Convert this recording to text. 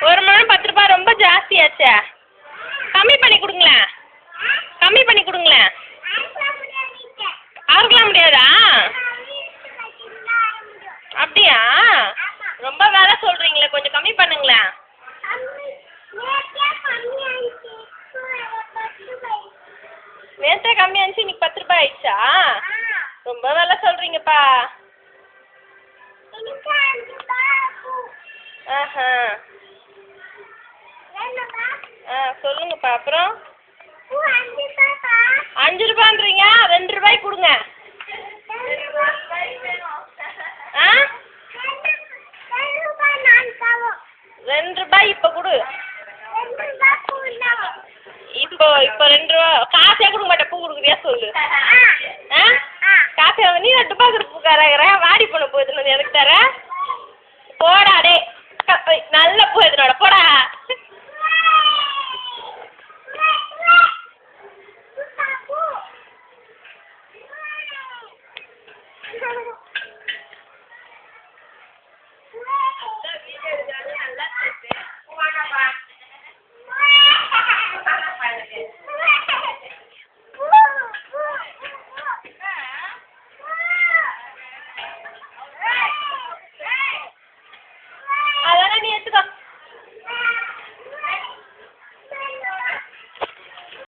ஒரு முழம் 10 ரூபா ரொம்ப ஜாஸ்தியாச்சே. கம்மி பண்ணி கொடுங்களேன். கம்மி பண்ணி கொடுங்களேன். அறுக்கலாம் முடியாதா? அப்படியா? ரொம்ப வேலை சொல்கிறீங்களே, கொஞ்சம் கம்மி பண்ணுங்களேன். நேற்றே கம்மியாக இருந்துச்சு, இன்னைக்கு 10 ரூபாய் ஆயிடுச்சா? ரொம்ப வேலை சொல்கிறீங்கப்பா. ஆஹா. சொல்லுங்கப்பா. அப்புறம் 5 ரூபான்றீங்க, 2 ரூபாய்க்கு கொடுங்க. ஆ 2 ரூபாய் இப்போ கொடு. இப்போ 2 ரூபா காசே கொடுக்க மாட்டேன். பூ கொடுக்குறியா சொல்லு. ஆ காசே நீ 2 ரூபாய் கொடுக்குற. வாடி பண்ண போகுதுன்னு எதுக்கு தர? போடா டே, நல்ல பூ எதுனோட போடா.